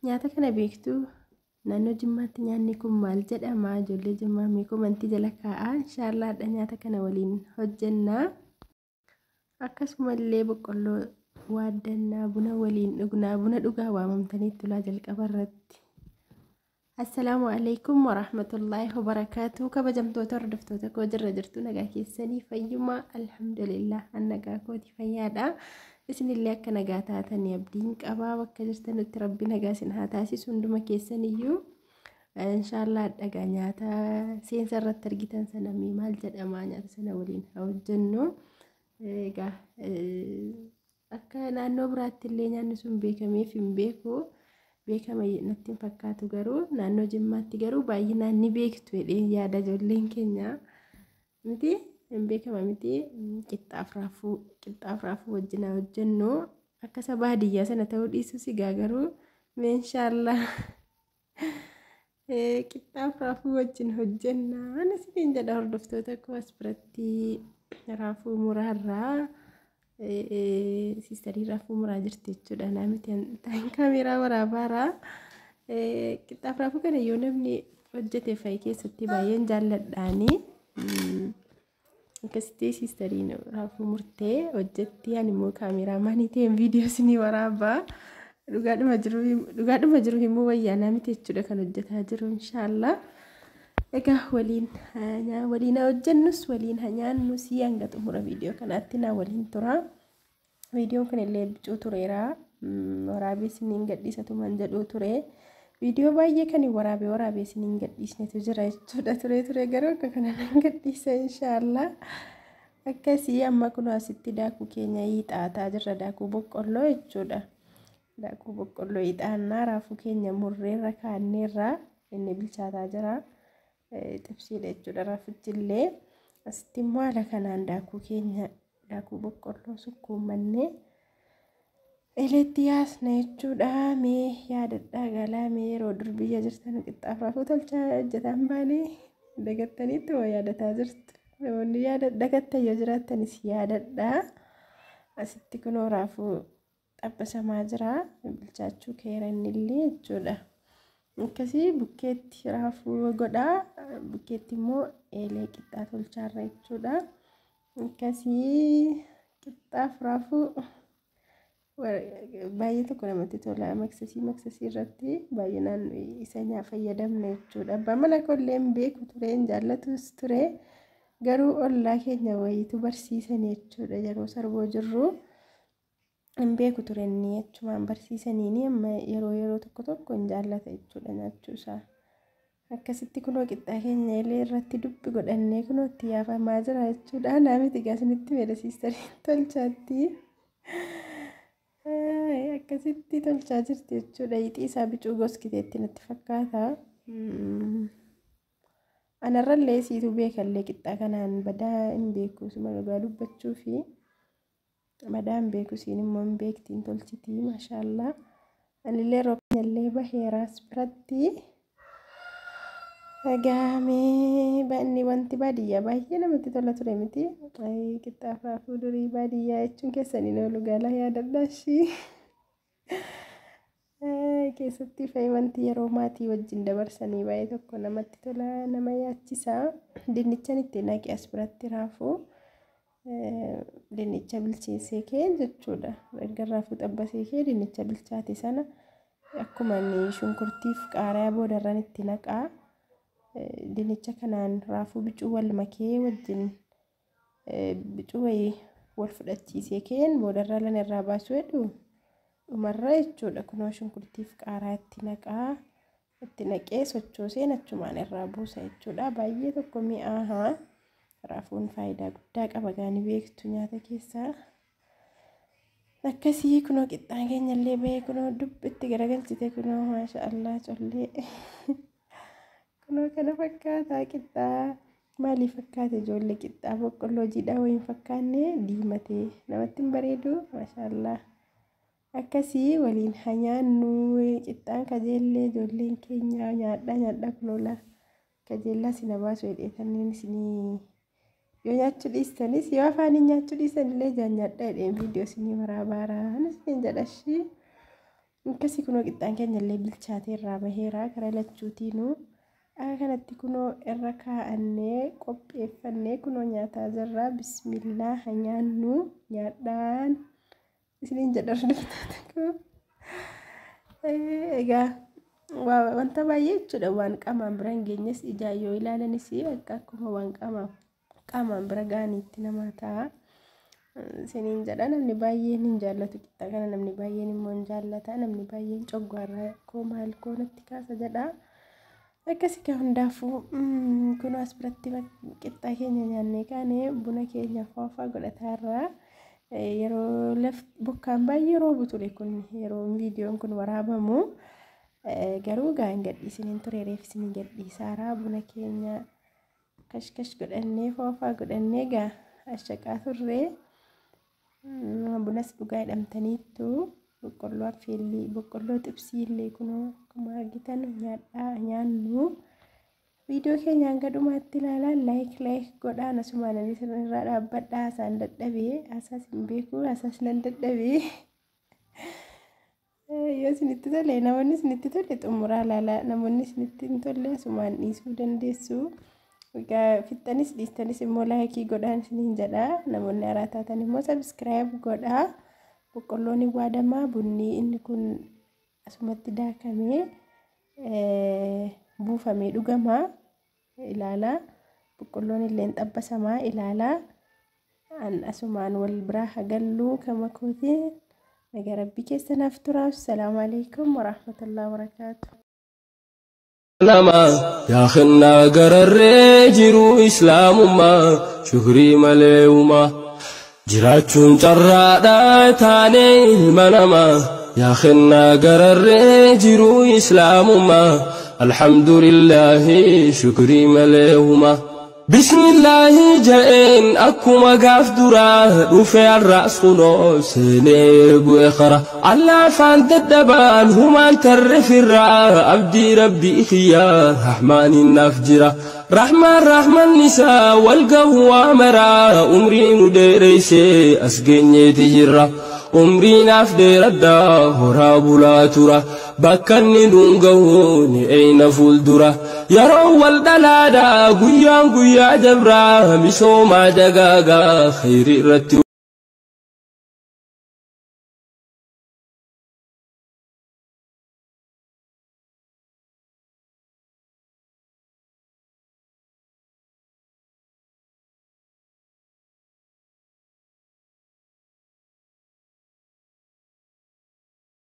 Nyaata kana beektu naannoo Jimmaatti nyaanni kun maal jedhama? Ijoollee Jimmaa mee komentii jala kaa'aa. Inshaallaadha nyaata kana waliin hojjennaa. Akkasumallee boqqolloo waaddannaa buna waliin dhugnaa. Buna dhugaa waamamtanii tulaa jalqaba irratti. Assalaamu alaykum warahmatullaahi wabarakaatuh. Kabajamtoota hordoftoota koo jirra jirtu nagaa keessanii fayyummaa alhamdulillah nagaa kooti fayyaadha. Isinillee akka nagaa taatanii abdiin qabaa bakka jirtanitti rabbi nagaa isin haa taasisu hunduma keessaniyyuu. Inshaallah dhagaa nyaata seensa irratti argitan sana maal jedhama nyaata sana waliin hojjennu. Egaa akka naannoo biraatti illee nyaanni sun beekameef hin beeku. Beekama natti fakkaatu garuu naannoo Jimmaatti garuu baay'inaan ni beektu jedhee yaada ijoolleen keenya miti hin beekama miti. Qixxaaf raafuu wajjin hojjennu akka isa baadiyyaa sana ta'uu dhiisu sigaa garuu inshaallah qixxaaf raafuu wajjin hojjenna. Anis hin jedha hordoftoota koo as biratti raafuu muraarraa sisterii raafuu muraa jirti jechuudha. Namni ta'in kaameeraa waraabaara. Qixxaaf raafuu kana yoo namni hojjete fa'i keessatti baay'een jaalladhaani. Akkasitti sisteriin raafuu murtee hojjetti ani immoo kaameeraa maanii ta'een viidiyoo isinii waraabaa. Dhugaadhuma jiru himuu wayyaa namni jechuudha kan hojjetaa jiru inshaallah. Egaa waliin hojjennus waliin nyaannus hanga xumura viidiyoo kanaatti na waliin tura. Viidiyoon kun illee bicuu tureera. Waraabee isiniin gadhiisatu man jedhu ture. Viidiyoo baay'ee kan waraabee isiniin gadhiisnetu jira jechuudha. Ture garuu akka kana nan gadhiisa inshaallah. Akkasii amma kun asitti daakuu keenya hiixaataa jirra. Daakuu boqqolloo jechuudha. Daakuu boqqolloo hiixaannaa raafuu keenya murreerra kaanneerra inni bilchaataa jira. Xibsiidha jechuudha raafichillee. Asitti immoo haala kanaan daakuu keenya daakuu boqqolloo sukkuumannee eletti yaasna jechuudha. Mee yaadadhaa galaa mee yeroo dur biyya jirtan qixxaaf raafuu tolchaa hojjetan baanii dagattaniitti moo yaadataa jirtu? Namoonni dagattan yoo jiraatanis yaadadhaa. Asitti kunoo raafuu xabbasamaa jira bilchaachuu keera innillee jechuudha. Akkasii bukkeetti raafuu godhaa. Bukkeetti immoo eelee qixxaa tolchaarra jechuudha. Akkasii qixxaaf raafuu baay'ee tokko namatti tola. Maksasii irratti baay'inaan isa fayyadamna jechuudha. Abbaan mana kollee hin beeku ture hin jaallatus ture. Garuu ollaa keenya wayiitu barsiisan jechuudha. Yeroo sarboo jirru hin beeku ture inni jechumaan barsiisaniini amma yeroo tokko hin jaallata jechuudha nyaachuusaa. Akkasitti kunoo qixxaa keenya illee irratti dubbi godhannee kunoo itti yaafamaa jira jechuudha. Naamiti gaasinitti meedasiistariin tolchaatti. Akkasitti tolchaa jirti jechuudha. Hixii isaa bicuu goskiteetti natti fakkaata. Anarrallee siitu beekallee qixxaa kanaan badaa hin beeku suma dhugaa dubbachuu fi badaa hin beeku siin immoo hin beektiin tolchitii maashaallah. Anillee roobnallee baheeraas biratti. Egaamee baanni wanti baadiyyaa baay'ee namatti tola ture miti. Qixxaaf raafuu durii baadiyyaa jechuun keessaniin oolu gaalaa yaadadhaashii. Keessatti fa'i wanti yeroo maatii wajjin dabarsanii baay'ee tokko namatti tola nama yaachisa. Dinnichaan itti naqee as biratti raafuu dinnicha bilcheessee kee jechuudha. Erga raafuu xabbasee kee dinnicha bilchaate sana akkuma inni shunkurtiif qaaraa boodarran itti naqaa. Dinnicha kanaan raafuu bicuu wal makee wajjin bicuu wayii wal fudhachiisee keen boodarra lan irraa baasuu heddu dhumarra jechuudha. Kunoo shunkurtiif qaaraa itti naqaa. Itti naqee sochooseen achumaan irraa buusa jechuudha. Baay'ee tokko mi'aahaa. Raafuun faayidaa guddaa qaba gaani beektu nyaata keessaa. Akkasii kunoo qixxaan keenya illee bahee kunoo dubbitti garagalchite kunoo maashaallah collee. Kunoo kana fakkaataa qixxaa maaliif fakkaate ijoollee qixxaa boqqolloo jiidhaa wayiin fakkaanne diimatee namatti hin bareedu maashaallah. Akkasii waliin nyaannu qixxaan kajeellee ijoolleen keenya nyaadhaa kunoola kajeellaa sina baasu hedheetaniin isinii yoo nyaachuu dhiistanis yoo afaaniin nyaachuu dhiistanillee nyaadhaa hedheen viidiyoo isinii waraabaaraa anis hin jedhashi. كسي كنو قطان كان اللي بالشاتي الرابهيرا كرالة شوتينو كانت كنو الركا أني قب إفني كنو نياتا زرا بسم الله هنيانو نياتان سنين جدر نفتاتكو إيجا وانت بايت شو دوان كمان برانجينيس إجايو إلى لنسي أكاكو وان كمان برانجاني تناماتا سنين جدا نمني بايين نجالة kita kan namni baay'een immoo jaalata namni baay'een coggaarra koo maal koo natti kaasa jedha akkasi ka hundaafu kun asbiratti qixxaa keenya nyaannee kaane buna keenya foofa godhataarra yeroo laf bokkaan baay'ee roobu ture kun yeroo viidiyoon kun waraabamu garuu gaan gadhiisiniin ture reefsiniin gadhiisaara buna keenya kashkash godhannee foofa godhannee gaa ashaqaa turre bunas dhugaa hidhamtaniittu boqqolloo affeellee boqqolloo xibsiillee kunoo akkuma argitan nyaannu viidiyoo keenya hanga dhumaatti ilaalaa laayik godhaa nasumaan irraa dhaabbadhaa asaan dadhabee asaas hin beeku asaas nan dadhabee yoo isinitti tole namoonni isinitti tole xumuraa ilaalaa namoonni isinitti hin tolle asumaan dhiisuu dandeessu. Fitanis distanis immoo laayikii godhaan isiniin jedha namoonni haaraa taatan immoo sabskiraayib godhaa boqqolloon waadamaa bunni inni kun asumatti daakamee buufamee dhugamaa ilaalaa boqqolloon illee xabbasamaa ilaalaa an asumaan wal biraa hagalluu kama kootiin nagaa rabbi keessanaaf turaaf salaamu alaykum warahmatullahi wabarakaatuh. nama yaa khanna gararree jiru islaamummaa shukrii maleewuma jiraachuun carraadha taanee ilma namaa yaa khanna gararree jiru islaamummaa alhamdulillahi shukrii maleewuma bismillahi ja'een akkuma gaaf duraa dhufe arraas kunoo seenee bu'e qara allaafaan daddabaan humaan tarre firraa abdii rabbii kiyyaa rahmaaniin naaf jira rahmaan isaa walgahu waa maraa umrii nu dheereysee as geenyeeti jirra umrii naaf dheeraddaa horaa bulaa tura bakkanni dhungahu ni eeyna fuuldura yeroo wal dhalaadhaa guyyaan guyyaa dabraa misoomaa dagaagaa khayrii irratti